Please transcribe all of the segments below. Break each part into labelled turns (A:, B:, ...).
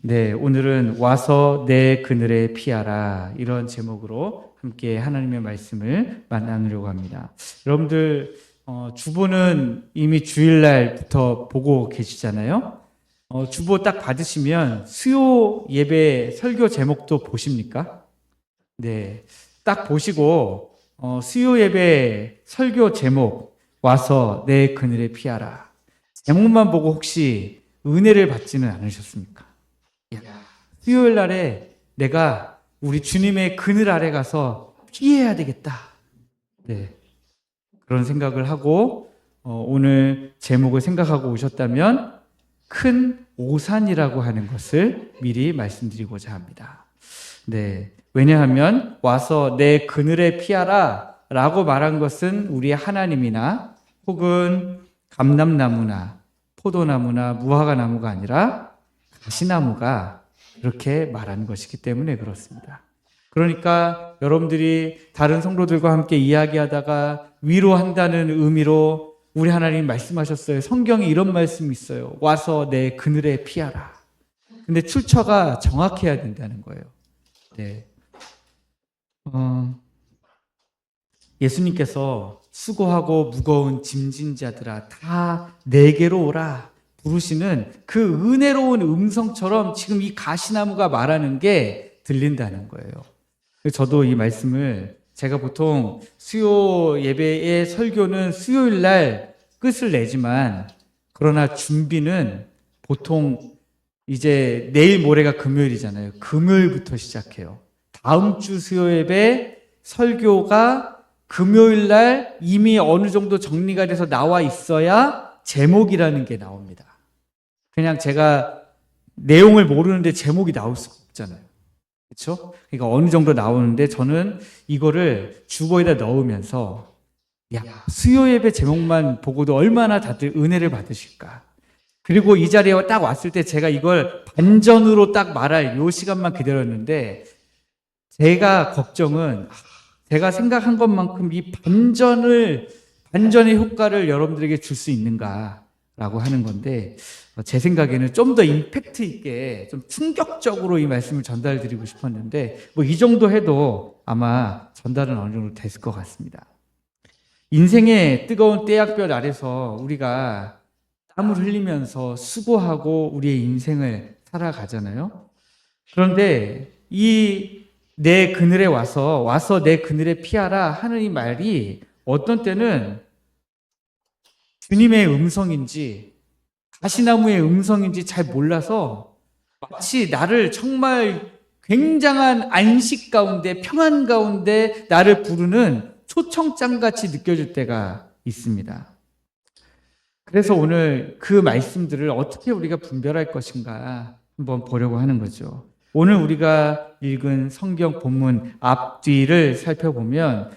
A: 네, 오늘은 와서 내 그늘에 피하라 이런 제목으로 함께 하나님의 말씀을 만나려고 합니다. 여러분들 주보는 이미 주일날부터 보고 계시잖아요. 주보 딱 받으시면 수요 예배 설교 제목도 보십니까? 네, 딱 보시고 수요 예배 설교 제목 와서 내 그늘에 피하라 제목만 보고 혹시 은혜를 받지는 않으셨습니까? 수요일 날에 내가 우리 주님의 그늘 아래 가서 피해야 되겠다. 네. 그런 생각을 하고 오늘 제목을 생각하고 오셨다면 큰 오산이라고 하는 것을 미리 말씀드리고자 합니다. 네. 왜냐하면 와서 내 그늘에 피하라 라고 말한 것은 우리 하나님이나 혹은 감람나무나 포도나무나 무화과나무가 아니라 가시나무가 그렇게 말하는 것이기 때문에 그렇습니다. 그러니까 여러분들이 다른 성도들과 함께 이야기하다가 위로한다는 의미로 우리 하나님 말씀하셨어요. 성경에 이런 말씀이 있어요. 와서 내 그늘에 피하라. 근데 출처가 정확해야 된다는 거예요. 네. 예수님께서 수고하고 무거운 짐진 자들아 다 내게로 오라 부르시는 그 은혜로운 음성처럼 지금 이 가시나무가 말하는 게 들린다는 거예요. 저도 이 말씀을 제가 보통 수요 예배의 설교는 수요일 날 끝을 내지만 그러나 준비는 보통 이제 내일 모레가 금요일이잖아요. 금요일부터 시작해요. 다음 주 수요 예배 설교가 금요일 날 이미 어느 정도 정리가 돼서 나와 있어야 제목이라는 게 나옵니다. 그냥 제가 내용을 모르는데 제목이 나올 수가 없잖아요. 그렇죠? 그러니까 어느 정도 나오는데 저는 이거를 주보에다 넣으면서 수요 예배 제목만 보고도 얼마나 다들 은혜를 받으실까. 그리고 이 자리에 딱 왔을 때 제가 이걸 반전으로 딱 말할 요 시간만 기다렸는데 제가 걱정은 제가 생각한 것만큼 이 반전의 효과를 여러분들에게 줄 수 있는가라고 하는 건데 제 생각에는 좀 더 임팩트 있게 좀 충격적으로 이 말씀을 전달드리고 싶었는데 뭐 이 정도 해도 아마 전달은 어느 정도 됐을 것 같습니다. 인생의 뜨거운 떼약볕 아래서 우리가 땀을 흘리면서 수고하고 우리의 인생을 살아가잖아요. 그런데 이 내 그늘에 와서 내 그늘에 피하라 하는 이 말이 어떤 때는 주님의 음성인지 가시나무의 음성인지 잘 몰라서 마치 나를 정말 굉장한 안식 가운데 평안 가운데 나를 부르는 초청장같이 느껴질 때가 있습니다. 그래서 오늘 그 말씀들을 어떻게 우리가 분별할 것인가 한번 보려고 하는 거죠. 오늘 우리가 읽은 성경 본문 앞뒤를 살펴보면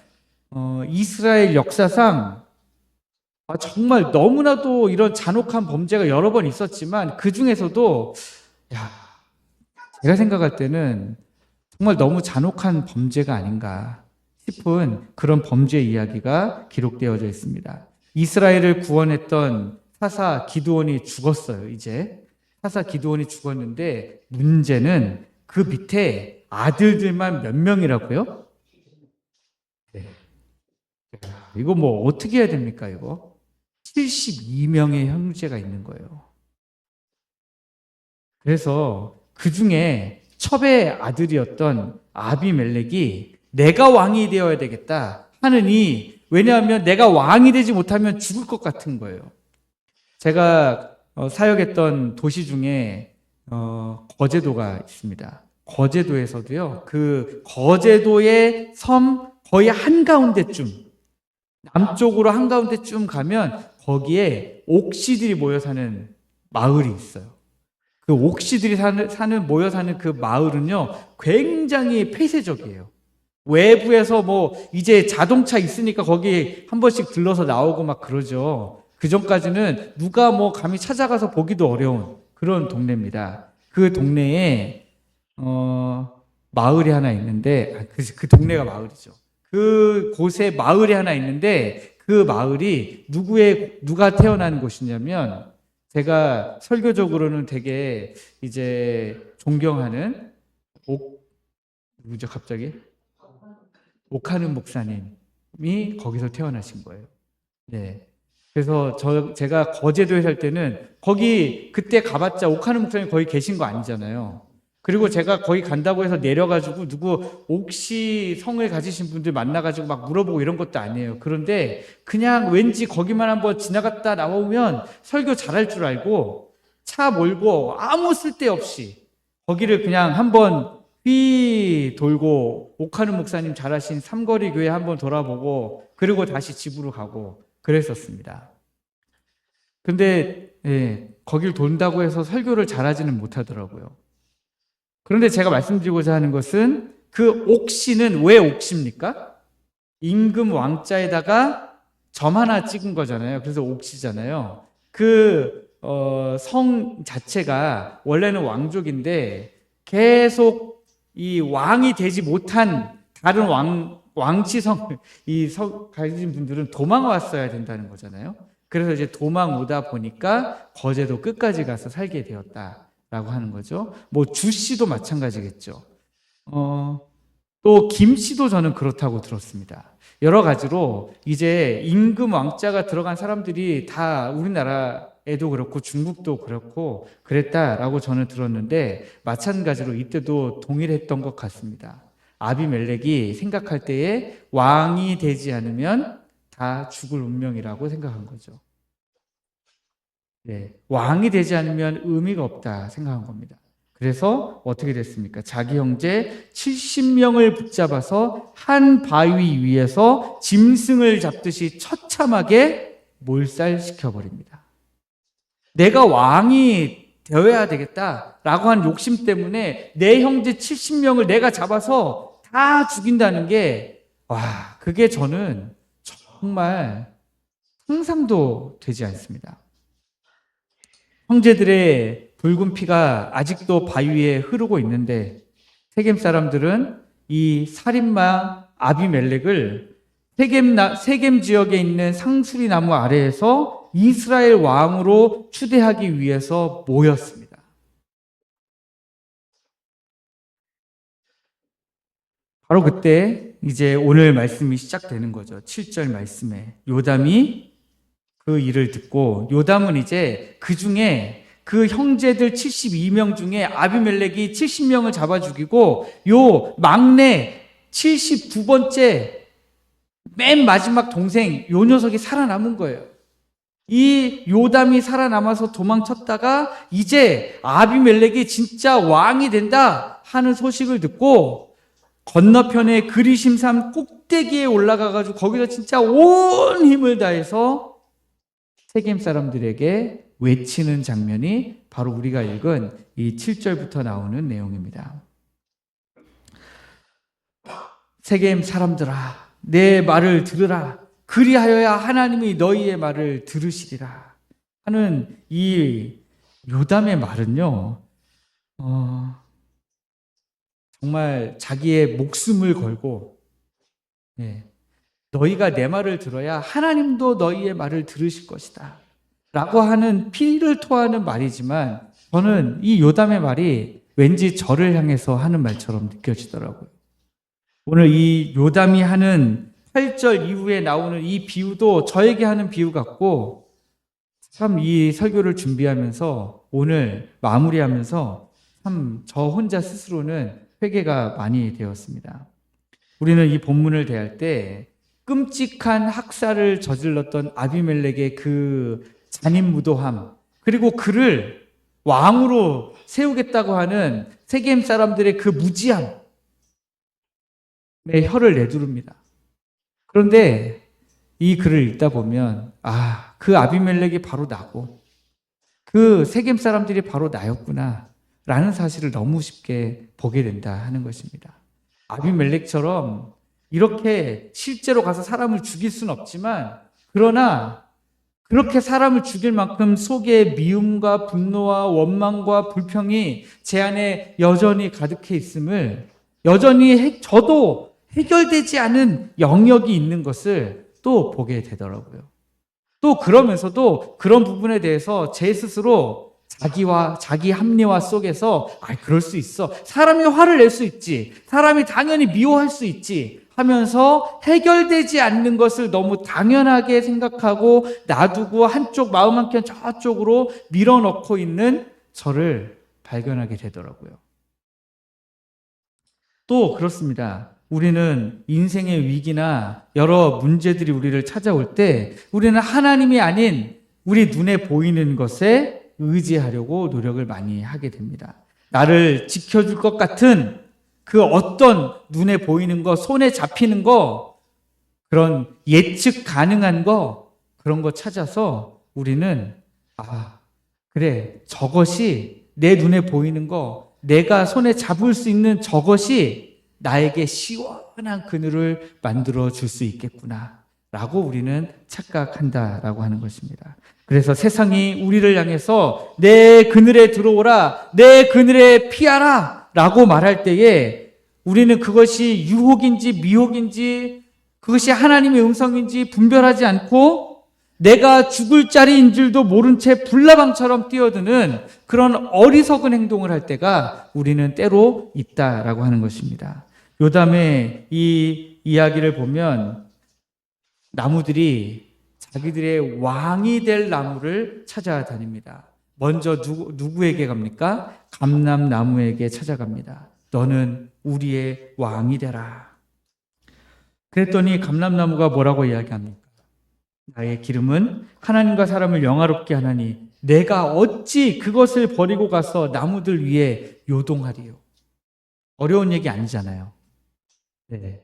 A: 이스라엘 역사상 정말 너무나도 이런 잔혹한 범죄가 여러 번 있었지만 그 중에서도 제가 생각할 때는 정말 너무 잔혹한 범죄가 아닌가 싶은 그런 범죄 이야기가 기록되어져 있습니다. 이스라엘을 구원했던 사사 기드온이 죽었어요. 이제 사사 기드온이 죽었는데 문제는 그 밑에 아들들만 몇 명이라고요? 네. 이거 뭐 어떻게 해야 됩니까 이거? 72명의 형제가 있는 거예요. 그래서 그 중에 첩의 아들이었던 아비멜렉이 내가 왕이 되어야 되겠다 하느니 왜냐하면 내가 왕이 되지 못하면 죽을 것 같은 거예요. 제가 사역했던 도시 중에 거제도가 있습니다. 거제도에서도요. 그 거제도의 섬 거의 한가운데쯤 남쪽으로 한가운데쯤 가면 거기에 옥시들이 모여 사는 마을이 있어요. 그 옥시들이 모여 사는 그 마을은요 굉장히 폐쇄적이에요. 외부에서 뭐 이제 자동차 있으니까 거기 한 번씩 들러서 나오고 막 그러죠. 그 전까지는 누가 뭐 감히 찾아가서 보기도 어려운 그런 동네입니다. 그 동네에 마을이 하나 있는데 그 동네가 마을이죠. 그 곳에 마을이 하나 있는데 그 마을이 누가 태어난 곳이냐면 제가 설교적으로는 되게 이제 존경하는 누구죠 갑자기? 옥하는 목사님이 거기서 태어나신 거예요. 네. 그래서 제가 거제도에 살 때는 거기 그때 가봤자 옥하는 목사님 거기 계신 거 아니잖아요. 그리고 제가 거기 간다고 해서 내려가지고 누구 옥시 성을 가지신 분들 만나가지고 막 물어보고 이런 것도 아니에요. 그런데 그냥 왠지 거기만 한번 지나갔다 나오면 설교 잘할 줄 알고 차 몰고 아무 쓸데없이 거기를 그냥 한번 휘 돌고 옥하는 목사님 잘하신 삼거리 교회 한번 돌아보고 그리고 다시 집으로 가고 그랬었습니다. 근데 거길 돈다고 해서 설교를 잘하지는 못하더라고요. 그런데 제가 말씀드리고자 하는 것은 그 옥시는 왜 옥시입니까? 임금 왕자에다가 점 하나 찍은 거잖아요. 그래서 옥시잖아요. 성 자체가 원래는 왕족인데 계속 이 왕이 되지 못한 다른 왕치성 가진 분들은 도망왔어야 된다는 거잖아요. 그래서 이제 도망 오다 보니까 거제도 끝까지 가서 살게 되었다라고 하는 거죠. 뭐 주씨도 마찬가지겠죠. 또 김씨도 저는 그렇다고 들었습니다. 여러 가지로 이제 임금 왕자가 들어간 사람들이 다 우리나라에도 그렇고 중국도 그렇고 그랬다라고 저는 들었는데 마찬가지로 이때도 동일했던 것 같습니다. 아비멜렉이 생각할 때에 왕이 되지 않으면 다 죽을 운명이라고 생각한 거죠. 네, 왕이 되지 않으면 의미가 없다 생각한 겁니다. 그래서 어떻게 됐습니까? 자기 형제 70명을 붙잡아서 한 바위 위에서 짐승을 잡듯이 처참하게 몰살시켜버립니다. 내가 왕이 되어야 되겠다라고 한 욕심 때문에 내 형제 70명을 내가 잡아서 다 죽인다는 게, 그게 저는 정말 상상도 되지 않습니다. 형제들의 붉은 피가 아직도 바위에 흐르고 있는데 세겜 사람들은 이 살인마 아비멜렉을 세겜 지역에 있는 상수리 나무 아래에서 이스라엘 왕으로 추대하기 위해서 모였습니다. 바로 그때 이제 오늘 말씀이 시작되는 거죠. 7절 말씀에 요담이 그 일을 듣고, 요담은 이제 그 중에 그 형제들 72명 중에 아비멜렉이 70명을 잡아 죽이고 요 막내 79번째 맨 마지막 동생 요 녀석이 살아남은 거예요. 이 요담이 살아남아서 도망쳤다가 이제 아비멜렉이 진짜 왕이 된다 하는 소식을 듣고 건너편에 그리심산 꼭대기에 올라가가지고 거기서 진짜 온 힘을 다해서 세겜 사람들에게 외치는 장면이 바로 우리가 읽은 이 7절부터 나오는 내용입니다. 세겜 사람들아, 내 말을 들으라. 그리하여야 하나님이 너희의 말을 들으시리라 하는 이 요담의 말은요, 정말 자기의 목숨을 걸고, 너희가 내 말을 들어야 하나님도 너희의 말을 들으실 것이다 라고 하는 피를 토하는 말이지만, 저는 이 요담의 말이 왠지 저를 향해서 하는 말처럼 느껴지더라고요. 오늘 이 요담이 하는 8절 이후에 나오는 이 비유도 저에게 하는 비유 같고, 참 이 설교를 준비하면서 오늘 마무리하면서 참 저 혼자 스스로는 회개가 많이 되었습니다. 우리는 이 본문을 대할 때 끔찍한 학살을 저질렀던 아비멜렉의 그 잔인무도함, 그리고 그를 왕으로 세우겠다고 하는 세겜 사람들의 그 무지함에 혀를 내두릅니다. 그런데 이 글을 읽다 보면 그 아비멜렉이 바로 나고 그 세겜 사람들이 바로 나였구나 라는 사실을 너무 쉽게 보게 된다 하는 것입니다. 아비멜렉처럼 이렇게 실제로 가서 사람을 죽일 수는 없지만, 그러나 그렇게 사람을 죽일 만큼 속에 미움과 분노와 원망과 불평이 제 안에 여전히 가득해 있음을, 여전히 저도 해결되지 않은 영역이 있는 것을 또 보게 되더라고요. 또 그러면서도 그런 부분에 대해서 제 스스로 자기 합리화 속에서 그럴 수 있어. 사람이 화를 낼 수 있지. 사람이 당연히 미워할 수 있지. 하면서 해결되지 않는 것을 너무 당연하게 생각하고 놔두고 한쪽 마음 한켠 저쪽으로 밀어넣고 있는 저를 발견하게 되더라고요. 또 그렇습니다. 우리는 인생의 위기나 여러 문제들이 우리를 찾아올 때 우리는 하나님이 아닌 우리 눈에 보이는 것에 의지하려고 노력을 많이 하게 됩니다. 나를 지켜줄 것 같은 그 어떤 눈에 보이는 거, 손에 잡히는 거, 그런 예측 가능한 거, 그런 거 찾아서 우리는 그래, 저것이 내 눈에 보이는 거, 내가 손에 잡을 수 있는 저것이 나에게 시원한 그늘을 만들어 줄 수 있겠구나 라고 우리는 착각한다라고 하는 것입니다. 그래서 세상이 우리를 향해서 내 그늘에 들어오라, 내 그늘에 피하라 라고 말할 때에 우리는 그것이 유혹인지 미혹인지 그것이 하나님의 음성인지 분별하지 않고 내가 죽을 자리인 줄도 모른 채 불나방처럼 뛰어드는 그런 어리석은 행동을 할 때가 우리는 때로 있다라고 하는 것입니다. 요담의 이 이야기를 보면 나무들이 자기들의 왕이 될 나무를 찾아다닙니다. 먼저 누구에게 갑니까? 감람나무에게 찾아갑니다. 너는 우리의 왕이 되라. 그랬더니 감람나무가 뭐라고 이야기합니까? 나의 기름은 하나님과 사람을 영화롭게 하나니 내가 어찌 그것을 버리고 가서 나무들 위에 요동하리요. 어려운 얘기 아니잖아요. 네.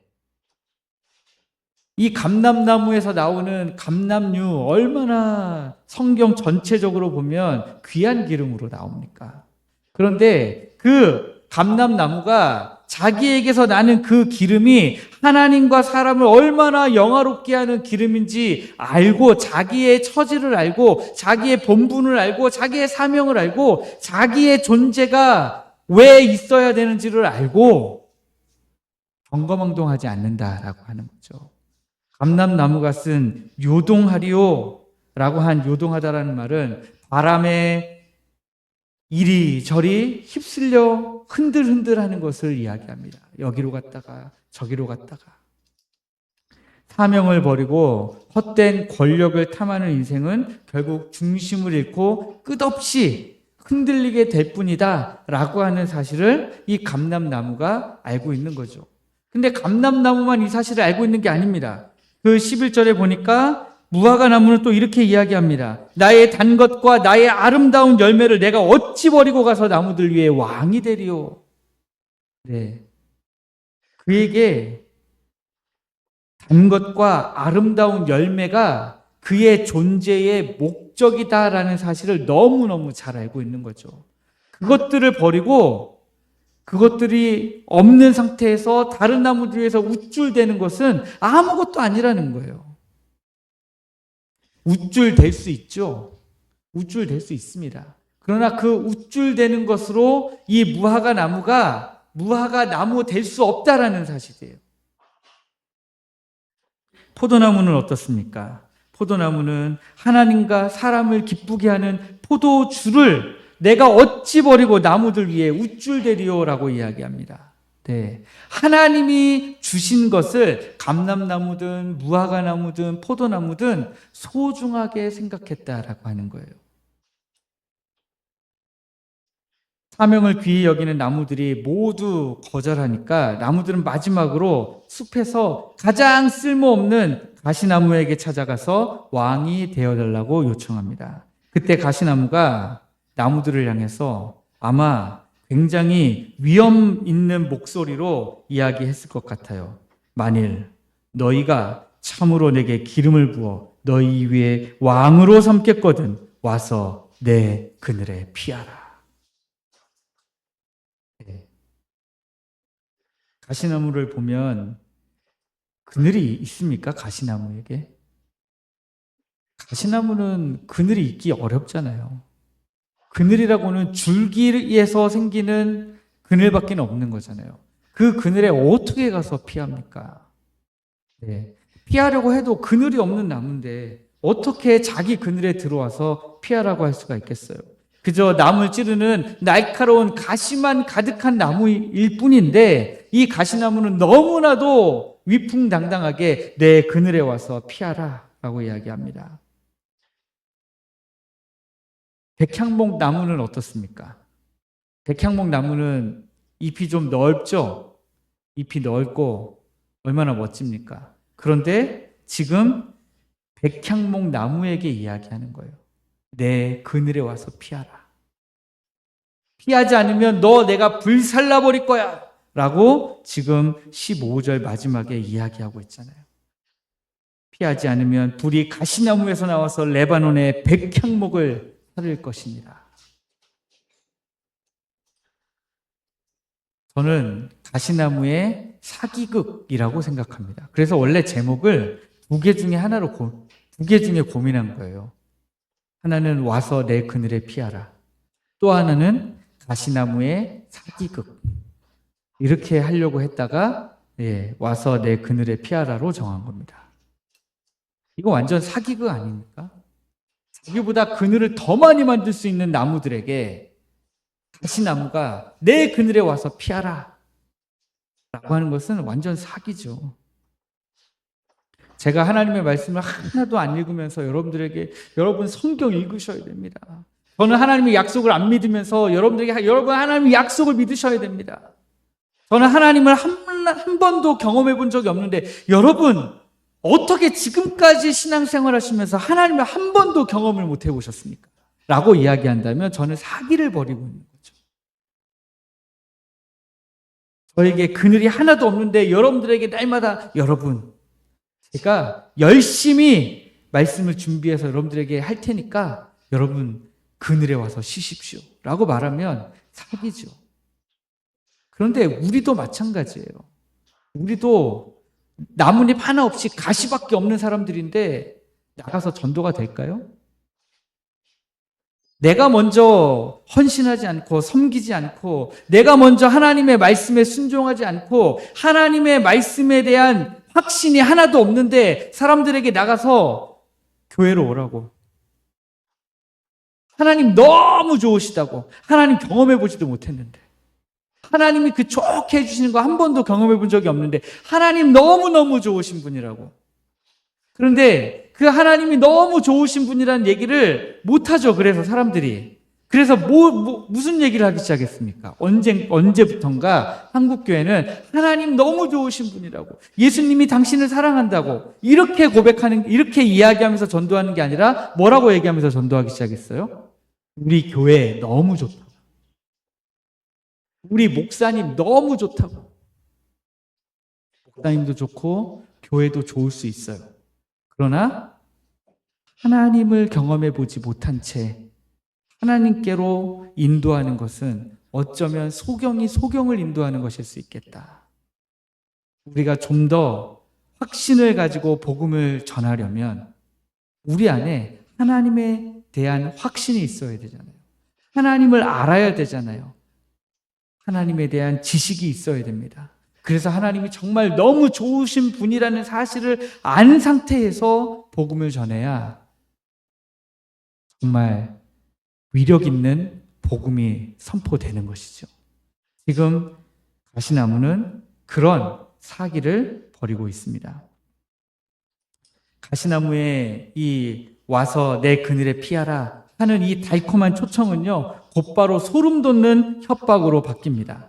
A: 이 감람나무에서 나오는 감람류 얼마나 성경 전체적으로 보면 귀한 기름으로 나옵니까? 그런데 그 감람나무가 자기에게서 나는 그 기름이 하나님과 사람을 얼마나 영화롭게 하는 기름인지 알고 자기의 처지를 알고 자기의 본분을 알고 자기의 사명을 알고 자기의 존재가 왜 있어야 되는지를 알고 경거망동하지 않는다라고 하는 거죠. 감람나무가 쓴 요동하리요 라고 한 요동하다라는 말은 바람에 이리저리 휩쓸려 흔들흔들 하는 것을 이야기합니다. 여기로 갔다가 저기로 갔다가. 사명을 버리고 헛된 권력을 탐하는 인생은 결국 중심을 잃고 끝없이 흔들리게 될 뿐이다 라고 하는 사실을 이 감람나무가 알고 있는 거죠. 근데 감람나무만 이 사실을 알고 있는 게 아닙니다. 그 11절에 보니까 무화과 나무는 또 이렇게 이야기합니다. 나의 단 것과 나의 아름다운 열매를 내가 어찌 버리고 가서 나무들 위에 왕이 되리요. 네. 그에게 단 것과 아름다운 열매가 그의 존재의 목적이다라는 사실을 너무너무 잘 알고 있는 거죠. 그것들을 버리고 그것들이 없는 상태에서 다른 나무들 위해서 우쭐대는 것은 아무것도 아니라는 거예요. 우쭐댈 수 있죠. 우쭐댈 수 있습니다. 그러나 그 우쭐대는 것으로 이 무화과 나무가 무화과 나무 될 수 없다라는 사실이에요. 포도나무는 어떻습니까? 포도나무는 하나님과 사람을 기쁘게 하는 포도주를 내가 어찌 버리고 나무들 위에 우쭐대리요라고 이야기합니다. 네. 하나님이 주신 것을 감람나무든 무화과나무든 포도나무든 소중하게 생각했다라고 하는 거예요. 사명을 귀히 여기는 나무들이 모두 거절하니까 나무들은 마지막으로 숲에서 가장 쓸모없는 가시나무에게 찾아가서 왕이 되어달라고 요청합니다. 그때 가시나무가 나무들을 향해서 아마 굉장히 위험 있는 목소리로 이야기했을 것 같아요. 만일 너희가 참으로 내게 기름을 부어 너희 위에 왕으로 삼겠거든 와서 내 그늘에 피하라. 네. 가시나무를 보면 그늘이 있습니까? 가시나무에게? 가시나무는 그늘이 있기 어렵잖아요. 그늘이라고는 줄기에서 생기는 그늘밖에 없는 거잖아요. 그 그늘에 어떻게 가서 피합니까? 네. 피하려고 해도 그늘이 없는 나무인데 어떻게 자기 그늘에 들어와서 피하라고 할 수가 있겠어요? 그저 나무를 찌르는 날카로운 가시만 가득한 나무일 뿐인데 이 가시나무는 너무나도 위풍당당하게 내 그늘에 와서 피하라 라고 이야기합니다. 백향목 나무는 어떻습니까? 백향목 나무는 잎이 좀 넓죠? 잎이 넓고 얼마나 멋집니까? 그런데 지금 백향목 나무에게 이야기하는 거예요. 내 그늘에 와서 피하라. 피하지 않으면 너 내가 불살라버릴 거야 라고 지금 15절 마지막에 이야기하고 있잖아요. 피하지 않으면 불이 가시나무에서 나와서 레바논의 백향목을 살릴 것이니라. 저는 가시나무의 사기극이라고 생각합니다. 그래서 원래 제목을 두 개 중에 고민한 거예요. 하나는 와서 내 그늘에 피하라. 또 하나는 가시나무의 사기극. 이렇게 하려고 했다가 와서 내 그늘에 피하라로 정한 겁니다. 이거 완전 사기극 아닙니까? 자기보다 그늘을 더 많이 만들 수 있는 나무들에게 가시나무가 내 그늘에 와서 피하라 라고 하는 것은 완전 사기죠. 제가 하나님의 말씀을 하나도 안 읽으면서 여러분들에게 여러분 성경 읽으셔야 됩니다. 저는 하나님의 약속을 안 믿으면서 여러분 하나님의 약속을 믿으셔야 됩니다. 저는 하나님을 한 번도 경험해 본 적이 없는데 여러분 어떻게 지금까지 신앙생활 하시면서 하나님을 한 번도 경험을 못 해보셨습니까? 라고 이야기한다면 저는 사기를 벌이고 있는 거죠. 저에게 그늘이 하나도 없는데 여러분들에게 날마다 여러분 제가 열심히 말씀을 준비해서 여러분들에게 할 테니까 여러분 그늘에 와서 쉬십시오 라고 말하면 사기죠. 그런데 우리도 마찬가지예요. 우리도 나뭇잎 하나 없이 가시밖에 없는 사람들인데 나가서 전도가 될까요? 내가 먼저 헌신하지 않고 섬기지 않고 내가 먼저 하나님의 말씀에 순종하지 않고 하나님의 말씀에 대한 확신이 하나도 없는데 사람들에게 나가서 교회로 오라고. 하나님 너무 좋으시다고. 하나님 경험해보지도 못했는데. 하나님이 그 좋게 해주시는 거 한 번도 경험해본 적이 없는데 하나님 너무너무 좋으신 분이라고. 그런데 그 하나님이 너무 좋으신 분이라는 얘기를 못하죠. 그래서 사람들이. 그래서 무슨 얘기를 하기 시작했습니까? 언제부턴가 한국교회는 하나님 너무 좋으신 분이라고. 예수님이 당신을 사랑한다고. 이렇게 이야기하면서 전도하는 게 아니라 뭐라고 얘기하면서 전도하기 시작했어요? 우리 교회 너무 좋다고. 우리 목사님 너무 좋다고. 목사님도 좋고 교회도 좋을 수 있어요. 그러나 하나님을 경험해 보지 못한 채 하나님께로 인도하는 것은 어쩌면 소경을 인도하는 것일 수 있겠다. 우리가 좀 더 확신을 가지고 복음을 전하려면 우리 안에 하나님에 대한 확신이 있어야 되잖아요. 하나님을 알아야 되잖아요. 하나님에 대한 지식이 있어야 됩니다. 그래서 하나님이 정말 너무 좋으신 분이라는 사실을 안 상태에서 복음을 전해야 정말 위력 있는 복음이 선포되는 것이죠. 지금 가시나무는 그런 사기를 벌이고 있습니다. 가시나무에 이 와서 내 그늘에 피하라 하는 이 달콤한 초청은요, 곧바로 소름 돋는 협박으로 바뀝니다.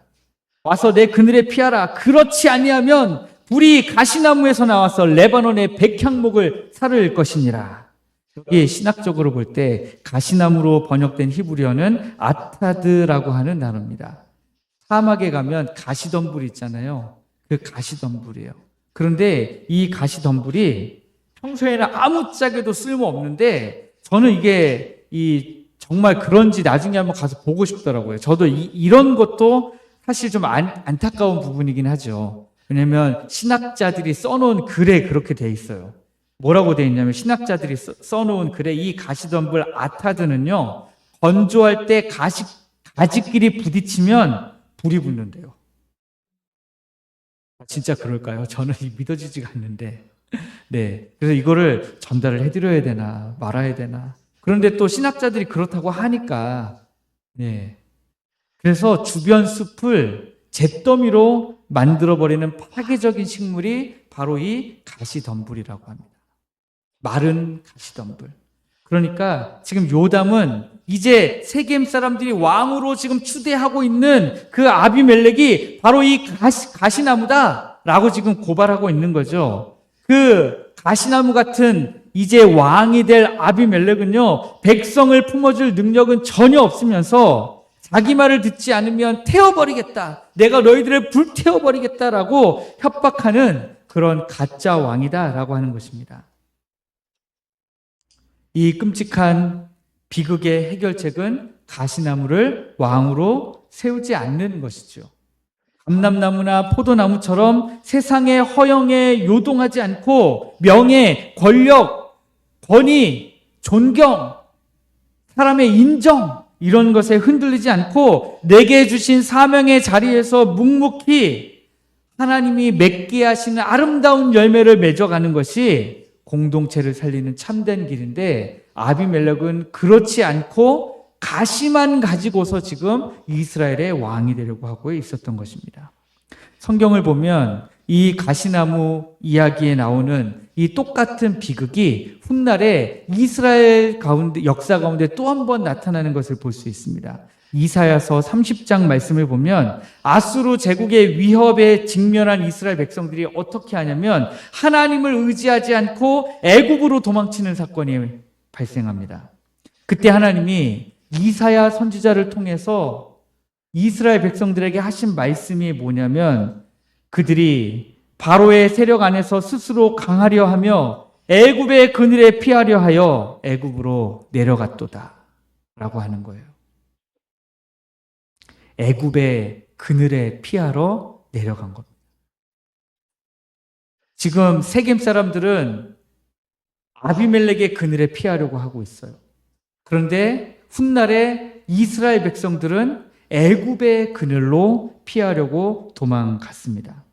A: 와서 내 그늘에 피하라. 그렇지 아니하면 불이 가시나무에서 나와서 레바논의 백향목을 사를 것이니라. 여기 신학적으로 볼 때 가시나무로 번역된 히브리어는 아타드라고 하는 단어입니다. 사막에 가면 가시덤불 있잖아요. 그 가시덤불이에요. 그런데 이 가시덤불이 평소에는 아무짝에도 쓸모없는데 저는 이게 정말 그런지 나중에 한번 가서 보고 싶더라고요. 저도 이런 것도 사실 좀 안타까운 부분이긴 하죠. 왜냐하면 신학자들이 써놓은 글에 그렇게 돼 있어요. 뭐라고 돼 있냐면 신학자들이 써놓은 글에 이 가시덤불 아타드는요, 건조할 때 가지끼리 부딪히면 불이 붙는데요. 진짜 그럴까요? 저는 믿어지지가 않는데 네. 그래서 이거를 전달을 해드려야 되나, 말아야 되나. 그런데 또 신학자들이 그렇다고 하니까, 네. 그래서 주변 숲을 잿더미로 만들어버리는 파괴적인 식물이 바로 이 가시덤불이라고 합니다. 마른 가시덤불. 그러니까 지금 요담은 이제 세겜 사람들이 왕으로 지금 추대하고 있는 그 아비멜렉이 바로 이 가시나무다라고 지금 고발하고 있는 거죠. 그 가시나무 같은 이제 왕이 될 아비멜렉은요, 백성을 품어줄 능력은 전혀 없으면서 자기 말을 듣지 않으면 태워버리겠다. 내가 너희들을 불태워버리겠다라고 협박하는 그런 가짜 왕이다라고 하는 것입니다. 이 끔찍한 비극의 해결책은 가시나무를 왕으로 세우지 않는 것이죠. 감람나무나 포도나무처럼 세상의 허영에 요동하지 않고 명예, 권력, 권위, 존경, 사람의 인정 이런 것에 흔들리지 않고 내게 주신 사명의 자리에서 묵묵히 하나님이 맺게 하시는 아름다운 열매를 맺어가는 것이 공동체를 살리는 참된 길인데, 아비멜렉은 그렇지 않고 가시만 가지고서 지금 이스라엘의 왕이 되려고 하고 있었던 것입니다. 성경을 보면 이 가시나무 이야기에 나오는 이 똑같은 비극이 훗날에 이스라엘 가운데, 역사 가운데 또 한 번 나타나는 것을 볼 수 있습니다. 이사야서 30장 말씀을 보면 아수르 제국의 위협에 직면한 이스라엘 백성들이 어떻게 하냐면 하나님을 의지하지 않고 애굽으로 도망치는 사건이 발생합니다. 그때 하나님이 이사야 선지자를 통해서 이스라엘 백성들에게 하신 말씀이 뭐냐면, 그들이 바로의 세력 안에서 스스로 강하려 하며 애굽의 그늘에 피하려 하여 애굽으로 내려갔도다 라고 하는 거예요. 애굽의 그늘에 피하러 내려간 겁니다. 지금 세겜 사람들은 아비멜렉의 그늘에 피하려고 하고 있어요. 그런데 훗날에 이스라엘 백성들은 애굽의 그늘로 피하려고 도망갔습니다.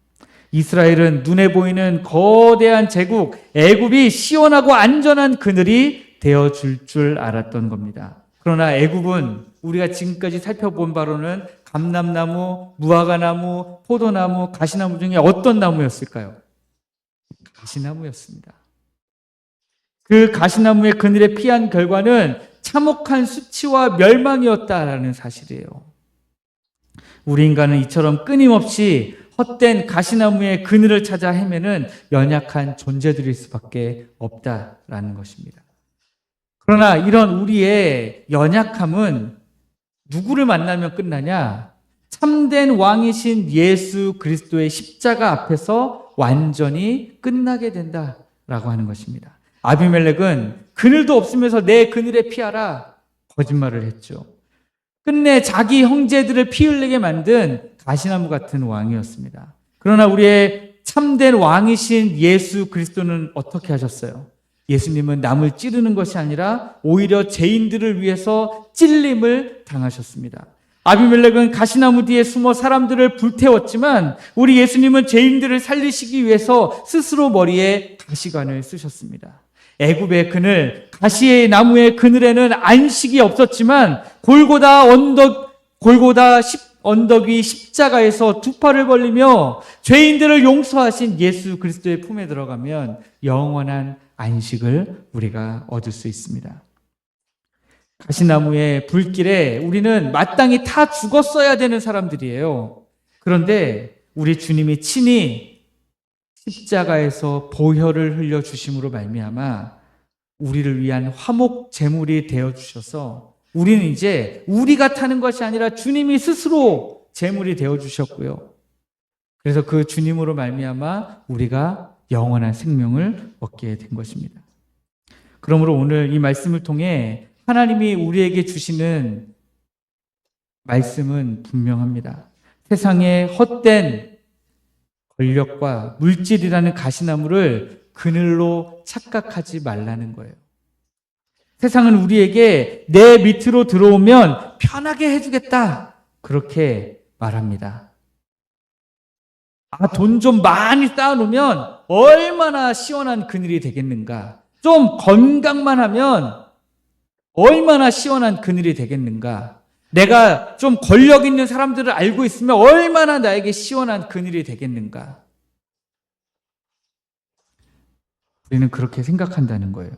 A: 이스라엘은 눈에 보이는 거대한 제국 애굽이 시원하고 안전한 그늘이 되어줄 줄 알았던 겁니다. 그러나 애굽은 우리가 지금까지 살펴본 바로는 감람나무, 무화과나무, 포도나무, 가시나무 중에 어떤 나무였을까요? 가시나무였습니다. 그 가시나무의 그늘에 피한 결과는 참혹한 수치와 멸망이었다라는 사실이에요. 우리 인간은 이처럼 끊임없이 헛된 가시나무의 그늘을 찾아 헤매는 연약한 존재들일 수밖에 없다라는 것입니다. 그러나 이런 우리의 연약함은 누구를 만나면 끝나냐? 참된 왕이신 예수 그리스도의 십자가 앞에서 완전히 끝나게 된다라고 하는 것입니다. 아비멜렉은 그늘도 없으면서 내 그늘에 피하라 거짓말을 했죠. 끝내 자기 형제들을 피 흘리게 만든 가시나무 같은 왕이었습니다. 그러나 우리의 참된 왕이신 예수 그리스도는 어떻게 하셨어요? 예수님은 남을 찌르는 것이 아니라 오히려 죄인들을 위해서 찔림을 당하셨습니다. 아비멜렉은 가시나무 뒤에 숨어 사람들을 불태웠지만 우리 예수님은 죄인들을 살리시기 위해서 스스로 머리에 가시관을 쓰셨습니다. 애굽의 그늘, 가시의 나무의 그늘에는 안식이 없었지만 골고다 언덕 위 십자가에서 두 팔을 벌리며 죄인들을 용서하신 예수 그리스도의 품에 들어가면 영원한 안식을 우리가 얻을 수 있습니다. 가시나무의 불길에 우리는 마땅히 다 죽었어야 되는 사람들이에요. 그런데 우리 주님이 친히 십자가에서 보혈을 흘려 주심으로 말미암아 우리를 위한 화목 제물이 되어 주셔서 우리는 이제 우리가 타는 것이 아니라 주님이 스스로 제물이 되어 주셨고요. 그래서 그 주님으로 말미암아 우리가 영원한 생명을 얻게 된 것입니다. 그러므로 오늘 이 말씀을 통해 하나님이 우리에게 주시는 말씀은 분명합니다. 세상의 헛된 권력과 물질이라는 가시나무를 그늘로 착각하지 말라는 거예요. 세상은 우리에게 내 밑으로 들어오면 편하게 해주겠다 그렇게 말합니다. 돈 좀 많이 쌓아놓으면 얼마나 시원한 그늘이 되겠는가. 좀 건강만 하면 얼마나 시원한 그늘이 되겠는가. 내가 좀 권력 있는 사람들을 알고 있으면 얼마나 나에게 시원한 그늘이 되겠는가. 우리는 그렇게 생각한다는 거예요.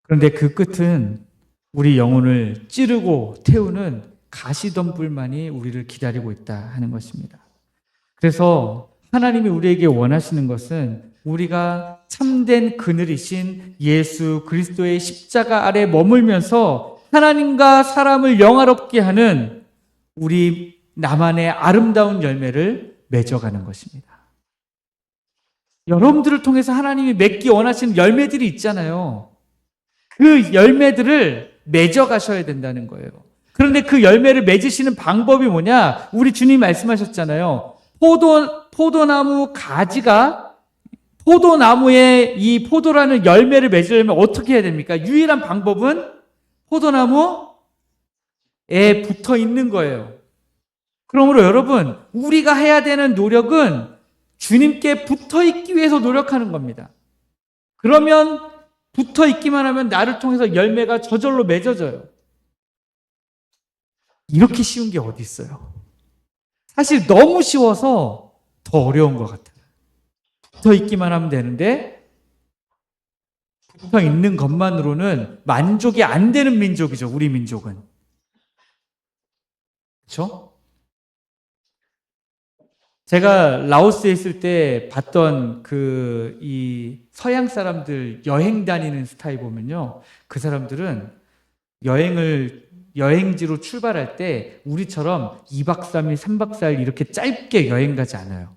A: 그런데 그 끝은 우리 영혼을 찌르고 태우는 가시덤불만이 우리를 기다리고 있다 하는 것입니다. 그래서 하나님이 우리에게 원하시는 것은 우리가 참된 그늘이신 예수 그리스도의 십자가 아래 머물면서 하나님과 사람을 영화롭게 하는 우리 나만의 아름다운 열매를 맺어가는 것입니다. 여러분들을 통해서 하나님이 맺기 원하시는 열매들이 있잖아요. 그 열매들을 맺어가셔야 된다는 거예요. 그런데 그 열매를 맺으시는 방법이 뭐냐? 우리 주님 말씀하셨잖아요. 포도나무 가지가 포도나무에 이 포도라는 열매를 맺으려면 어떻게 해야 됩니까? 유일한 방법은 포도나무에 붙어 있는 거예요. 그러므로 여러분, 우리가 해야 되는 노력은 주님께 붙어 있기 위해서 노력하는 겁니다. 그러면 붙어 있기만 하면 나를 통해서 열매가 저절로 맺어져요. 이렇게 쉬운 게 어디 있어요? 사실 너무 쉬워서 더 어려운 것 같아요. 붙어 있기만 하면 되는데 붙어 있는 것만으로는 만족이 안 되는 민족이죠. 우리 민족은. 그렇죠? 제가 라오스에 있을 때 봤던 이 서양 사람들 여행 다니는 스타일 보면요. 그 사람들은 여행지로 출발할 때 우리처럼 2박 3일, 3박 4일 이렇게 짧게 여행 가지 않아요.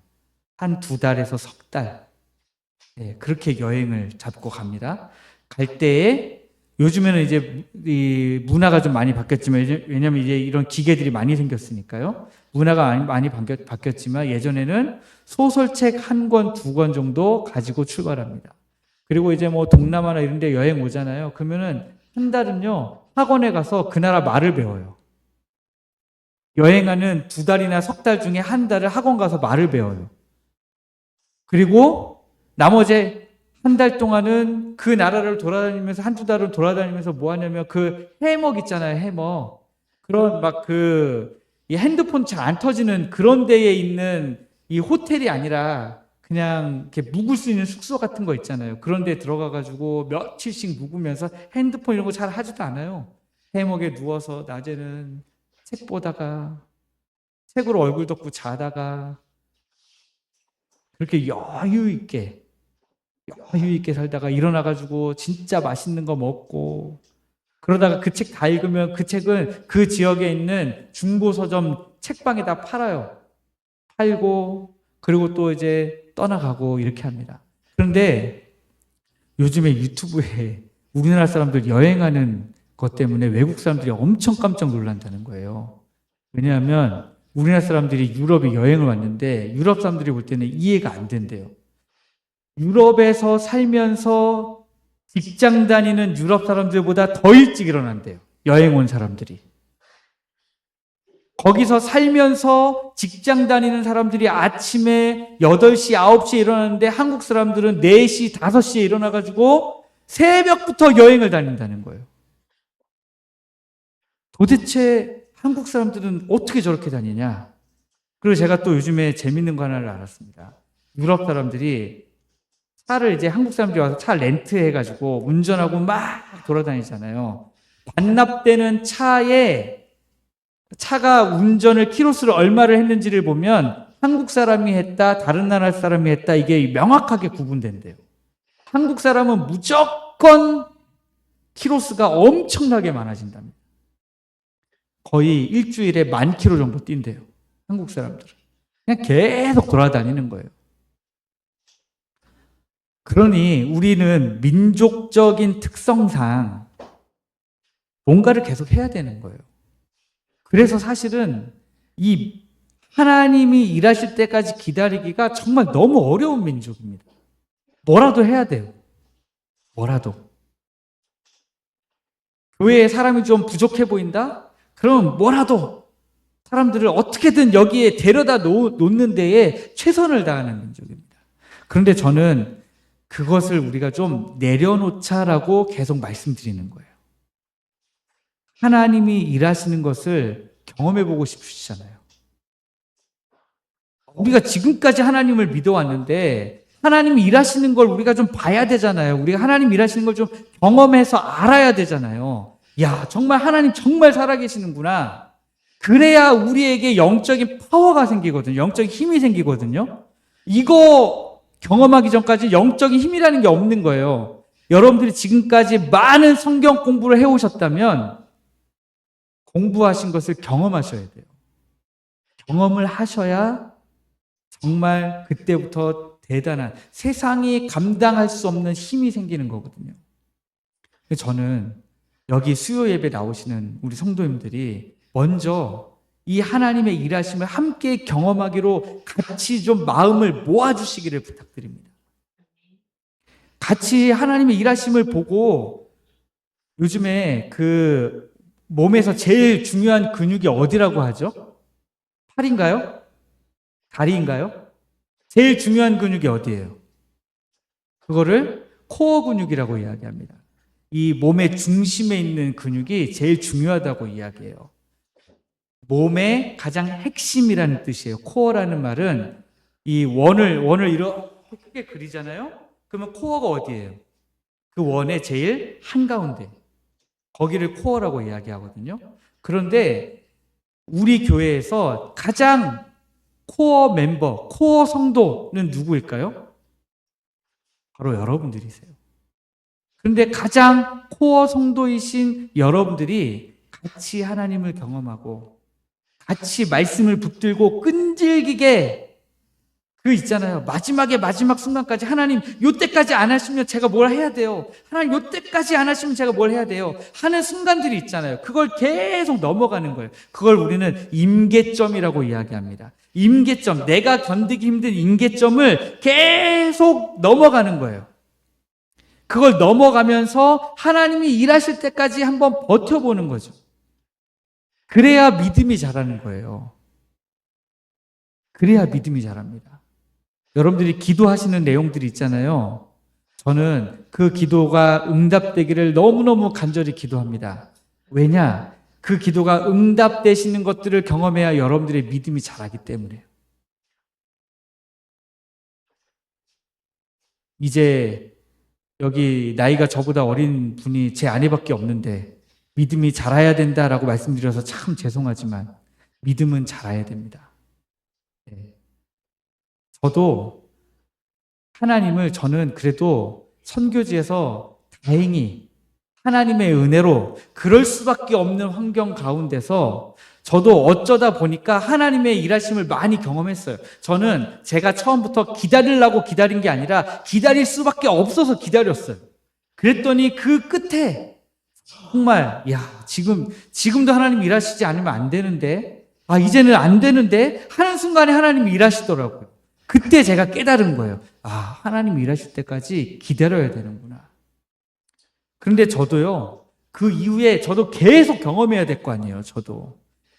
A: 한 2달에서 석 달. 네, 그렇게 여행을 잡고 갑니다. 갈 때에 요즘에는 이제 이 문화가 좀 많이 바뀌었지만 왜냐면 이제 이런 기계들이 많이 생겼으니까요. 문화가 많이 바뀌었지만 예전에는 소설책 1권, 2권 정도 가지고 출발합니다. 그리고 이제 뭐 동남아나 이런 데 여행 오잖아요. 그러면은 한 달은요. 학원에 가서 그 나라 말을 배워요. 여행하는 2달이나 석 달 중에 한 달을 학원 가서 말을 배워요. 그리고 나머지 한 달 동안은 그 나라를 돌아다니면서 한두 달을 돌아다니면서 뭐 하냐면 그 해먹 있잖아요. 해먹. 그런 이 핸드폰 잘 안 터지는 그런 데에 있는 이 호텔이 아니라 그냥 이렇게 묵을 수 있는 숙소 같은 거 있잖아요. 그런 데 들어가가지고 며칠씩 묵으면서 핸드폰 이런 거 잘 하지도 않아요. 해먹에 누워서 낮에는 책 보다가 책으로 얼굴 덮고 자다가 그렇게 여유 있게 살다가 일어나가지고 진짜 맛있는 거 먹고 그러다가 그 책 다 읽으면 그 책은 그 지역에 있는 중고서점 책방에다 팔아요. 팔고 그리고 또 이제 떠나가고 이렇게 합니다. 그런데 요즘에 유튜브에 우리나라 사람들 여행하는 것 때문에 외국 사람들이 엄청 깜짝 놀란다는 거예요. 왜냐하면 우리나라 사람들이 유럽에 여행을 왔는데 유럽 사람들이 볼 때는 이해가 안 된대요. 유럽에서 살면서 직장 다니는 유럽 사람들보다 더 일찍 일어난대요. 여행 온 사람들이. 거기서 살면서 직장 다니는 사람들이 아침에 8시, 9시에 일어나는데 한국 사람들은 4시, 5시에 일어나가지고 새벽부터 여행을 다닌다는 거예요. 도대체 한국 사람들은 어떻게 저렇게 다니냐? 그리고 제가 또 요즘에 재밌는 거 하나를 알았습니다. 유럽 사람들이 차를 이제 한국 사람들이 와서 차 렌트해가지고 운전하고 막 돌아다니잖아요. 반납되는 차가 운전을 키로수를 얼마를 했는지를 보면 한국 사람이 했다, 다른 나라 사람이 했다 이게 명확하게 구분된대요. 한국 사람은 무조건 키로수가 엄청나게 많아진답니다. 거의 일주일에 10,000km 정도 뛴대요. 한국 사람들은. 그냥 계속 돌아다니는 거예요. 그러니 우리는 민족적인 특성상 뭔가를 계속 해야 되는 거예요. 그래서 사실은 이 하나님이 일하실 때까지 기다리기가 정말 너무 어려운 민족입니다. 뭐라도 해야 돼요. 뭐라도. 교회에 사람이 좀 부족해 보인다? 그럼 뭐라도 사람들을 어떻게든 여기에 데려다 놓는 데에 최선을 다하는 민족입니다. 그런데 저는 그것을 우리가 좀 내려놓자라고 계속 말씀드리는 거예요. 하나님이 일하시는 것을 경험해보고 싶으시잖아요. 우리가 지금까지 하나님을 믿어왔는데 하나님이 일하시는 걸 우리가 좀 봐야 되잖아요. 우리가 하나님 일하시는 걸 좀 경험해서 알아야 되잖아요. 야, 정말 하나님 정말 살아계시는구나. 그래야 우리에게 영적인 파워가 생기거든요. 영적인 힘이 생기거든요. 이거 경험하기 전까지 영적인 힘이라는 게 없는 거예요. 여러분들이 지금까지 많은 성경 공부를 해오셨다면 공부하신 것을 경험하셔야 돼요. 경험을 하셔야 정말 그때부터 대단한 세상이 감당할 수 없는 힘이 생기는 거거든요. 저는 여기 수요 예배 나오시는 우리 성도님들이 먼저 이 하나님의 일하심을 함께 경험하기로 같이 좀 마음을 모아주시기를 부탁드립니다. 같이 하나님의 일하심을 보고 요즘에 그 몸에서 제일 중요한 근육이 어디라고 하죠? 팔인가요? 다리인가요? 제일 중요한 근육이 어디예요? 그거를 코어 근육이라고 이야기합니다. 이 몸의 중심에 있는 근육이 제일 중요하다고 이야기해요. 몸의 가장 핵심이라는 뜻이에요. 코어라는 말은 이 원을 이렇게 크게 그리잖아요. 그러면 코어가 어디예요? 그 원의 제일 한가운데. 거기를 코어라고 이야기하거든요. 그런데 우리 교회에서 가장 코어 멤버, 코어 성도는 누구일까요? 바로 여러분들이세요. 그런데 가장 코어 성도이신 여러분들이 같이 하나님을 경험하고 같이 말씀을 붙들고 끈질기게 그 있잖아요. 마지막 순간까지 하나님 요때까지 안 하시면 제가 뭘 해야 돼요. 하나님 요때까지 안 하시면 제가 뭘 해야 돼요. 하는 순간들이 있잖아요. 그걸 계속 넘어가는 거예요. 그걸 우리는 임계점이라고 이야기합니다. 임계점, 내가 견디기 힘든 임계점을 계속 넘어가는 거예요. 그걸 넘어가면서 하나님이 일하실 때까지 한번 버텨보는 거죠. 그래야 믿음이 자라는 거예요. 그래야 믿음이 자랍니다. 여러분들이 기도하시는 내용들이 있잖아요. 저는 그 기도가 응답되기를 너무너무 간절히 기도합니다. 왜냐? 그 기도가 응답되시는 것들을 경험해야 여러분들의 믿음이 자라기 때문에요. 이제 여기 나이가 저보다 어린 분이 제 아내밖에 없는데 믿음이 자라야 된다라고 말씀드려서 참 죄송하지만 믿음은 자라야 됩니다. 저도 하나님을 저는 그래도 선교지에서 다행히 하나님의 은혜로 그럴 수밖에 없는 환경 가운데서 저도 어쩌다 보니까 하나님의 일하심을 많이 경험했어요. 저는 제가 처음부터 기다리려고 기다린 게 아니라 기다릴 수밖에 없어서 기다렸어요. 그랬더니 그 끝에 정말 지금도 하나님 일하시지 않으면 안 되는데 이제는 안 되는데 하는 순간에 하나님이 일하시더라고요. 그때 제가 깨달은 거예요. 하나님이 일하실 때까지 기다려야 되는구나. 그런데 저도요, 그 이후에 저도 계속 경험해야 될 거 아니에요, 저도.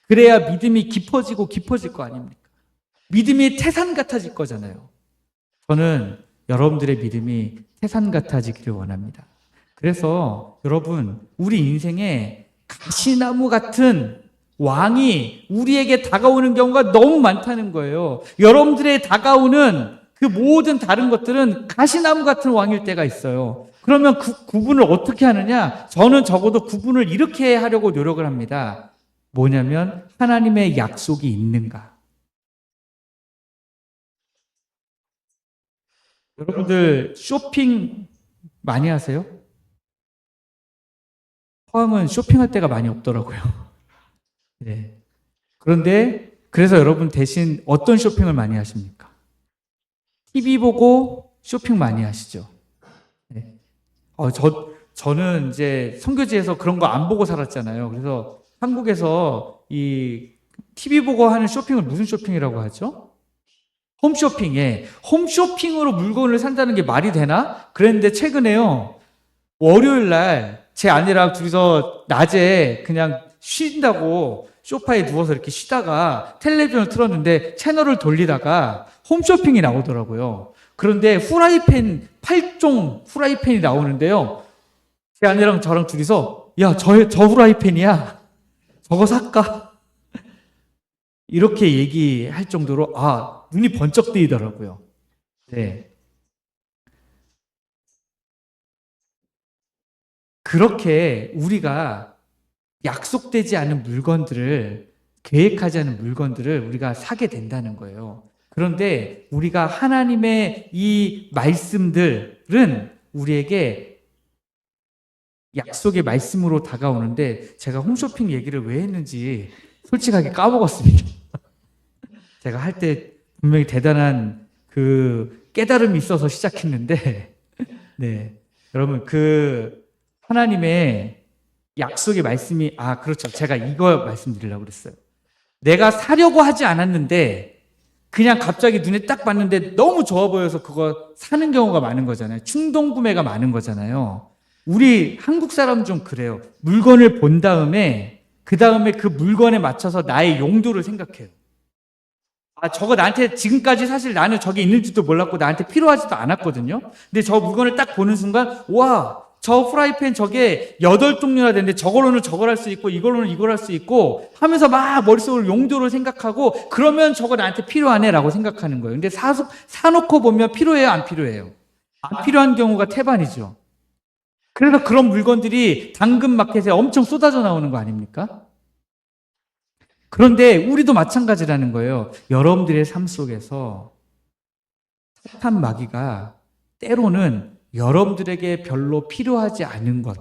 A: 그래야 믿음이 깊어지고 깊어질 거 아닙니까? 믿음이 태산 같아질 거잖아요. 저는 여러분들의 믿음이 태산 같아지기를 원합니다. 그래서 여러분, 우리 인생에 가시나무 같은 왕이 우리에게 다가오는 경우가 너무 많다는 거예요. 여러분들의 다가오는 그 모든 다른 것들은 가시나무 같은 왕일 때가 있어요. 그러면 그 구분을 어떻게 하느냐? 저는 적어도 구분을 이렇게 하려고 노력을 합니다. 뭐냐면 하나님의 약속이 있는가? 여러분들 쇼핑 많이 하세요? 포항은 쇼핑할 때가 많이 없더라고요. 네. 그런데 그래서 여러분 대신 어떤 쇼핑을 많이 하십니까? TV 보고 쇼핑 많이 하시죠. 네. 저는 이제 선교지에서 그런 거 안 보고 살았잖아요. 그래서 한국에서 이 TV 보고 하는 쇼핑을 무슨 쇼핑이라고 하죠? 홈쇼핑에 홈쇼핑으로 물건을 산다는 게 말이 되나? 그랬는데 최근에요. 월요일 날 제 아내랑 둘이서 낮에 그냥 쉰다고 소파에 누워서 이렇게 쉬다가 텔레비전을 틀었는데 채널을 돌리다가 홈쇼핑이 나오더라고요. 그런데 후라이팬, 8종 후라이팬이 나오는데요. 제 아내랑 저랑 둘이서 야, 저 후라이팬이야. 저거 살까? 이렇게 얘기할 정도로 눈이 번쩍 뜨이더라고요. 네. 그렇게 우리가 약속되지 않은 물건들을, 계획하지 않은 물건들을 우리가 사게 된다는 거예요. 그런데 우리가 하나님의 이 말씀들은 우리에게 약속의 말씀으로 다가오는데, 제가 홈쇼핑 얘기를 왜 했는지 솔직하게 까먹었습니다. 제가 할 때 분명히 대단한 그 깨달음이 있어서 시작했는데, 네. 여러분, 하나님의 약속의 말씀이, 그렇죠. 제가 이거 말씀드리려고 그랬어요. 내가 사려고 하지 않았는데, 그냥 갑자기 눈에 딱 봤는데 너무 좋아 보여서 그거 사는 경우가 많은 거잖아요. 충동 구매가 많은 거잖아요. 우리 한국 사람은 좀 그래요. 물건을 본 다음에, 그 다음에 그 물건에 맞춰서 나의 용도를 생각해요. 저거 나한테 지금까지 사실 나는 저게 있는지도 몰랐고 나한테 필요하지도 않았거든요. 근데 저 물건을 딱 보는 순간, 와, 저 프라이팬 저게 8종류나 되는데 저걸로는 저걸 할 수 있고 이걸로는 이걸 할 수 있고 하면서 막 머릿속으로 용도를 생각하고, 그러면 저거 나한테 필요하네 라고 생각하는 거예요. 근데 사놓고 보면 필요해요, 안 필요해요? 안 필요한 경우가 태반이죠. 그래서 그런 물건들이 당근마켓에 엄청 쏟아져 나오는 거 아닙니까? 그런데 우리도 마찬가지라는 거예요. 여러분들의 삶 속에서 사탄 마귀가 때로는 여러분들에게 별로 필요하지 않은 것,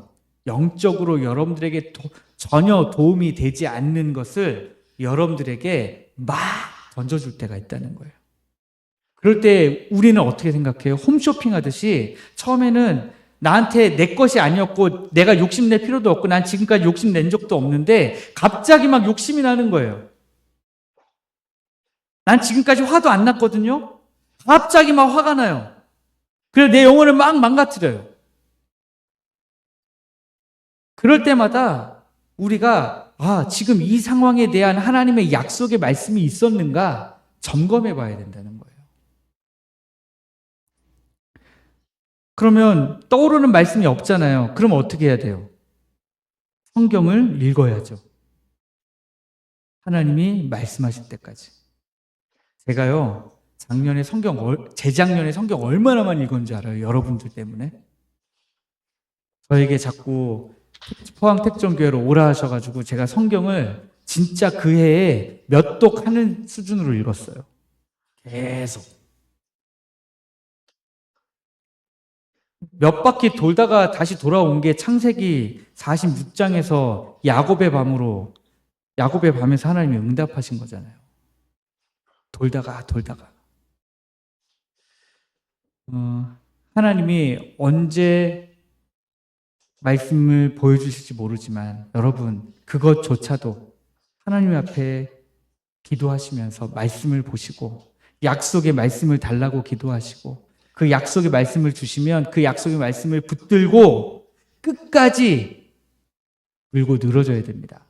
A: 영적으로 여러분들에게 전혀 도움이 되지 않는 것을 여러분들에게 막 던져줄 때가 있다는 거예요. 그럴 때 우리는 어떻게 생각해요? 홈쇼핑 하듯이 처음에는 나한테 내 것이 아니었고 내가 욕심낼 필요도 없고 난 지금까지 욕심낸 적도 없는데 갑자기 막 욕심이 나는 거예요. 난 지금까지 화도 안 났거든요. 갑자기 막 화가 나요. 그래서 내 영혼을 막 망가뜨려요. 그럴 때마다 우리가 지금 이 상황에 대한 하나님의 약속의 말씀이 있었는가 점검해 봐야 된다는 거예요. 그러면 떠오르는 말씀이 없잖아요. 그럼 어떻게 해야 돼요? 성경을 읽어야죠. 하나님이 말씀하실 때까지. 제가요, 재작년에 성경 얼마나 많이 읽었는지 알아요? 여러분들 때문에. 저에게 자꾸 포항택전교회로 오라 하셔가지고 제가 성경을 진짜 그 해에 몇 독 하는 수준으로 읽었어요. 계속. 몇 바퀴 돌다가 다시 돌아온 게 창세기 46장에서 야곱의 밤에서 하나님이 응답하신 거잖아요. 돌다가. 하나님이 언제 말씀을 보여주실지 모르지만 여러분, 그것조차도 하나님 앞에 기도하시면서 말씀을 보시고 약속의 말씀을 달라고 기도하시고 그 약속의 말씀을 주시면 그 약속의 말씀을 붙들고 끝까지 물고 늘어져야 됩니다.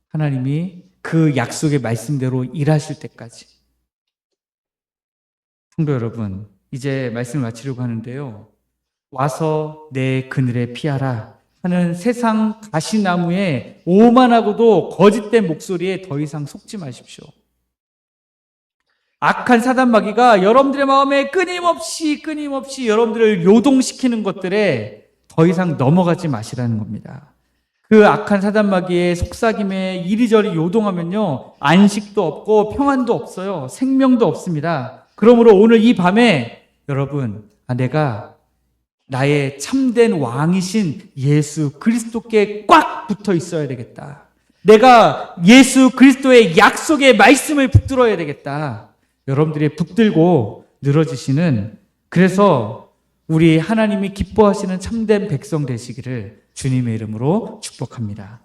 A: 하나님이 그 약속의 말씀대로 일하실 때까지. 성도 여러분, 이제 말씀을 마치려고 하는데요. 와서 내 그늘에 피하라 하는 세상 가시나무의 오만하고도 거짓된 목소리에 더 이상 속지 마십시오. 악한 사단 마귀가 여러분들의 마음에 끊임없이 여러분들을 요동시키는 것들에 더 이상 넘어가지 마시라는 겁니다. 그 악한 사단 마귀의 속삭임에 이리저리 요동하면요, 안식도 없고 평안도 없어요. 생명도 없습니다. 그러므로 오늘 이 밤에 여러분, 내가 나의 참된 왕이신 예수 그리스도께 꽉 붙어 있어야 되겠다. 내가 예수 그리스도의 약속의 말씀을 붙들어야 되겠다. 여러분들이 붙들고 늘어지시는, 그래서 우리 하나님이 기뻐하시는 참된 백성 되시기를 주님의 이름으로 축복합니다.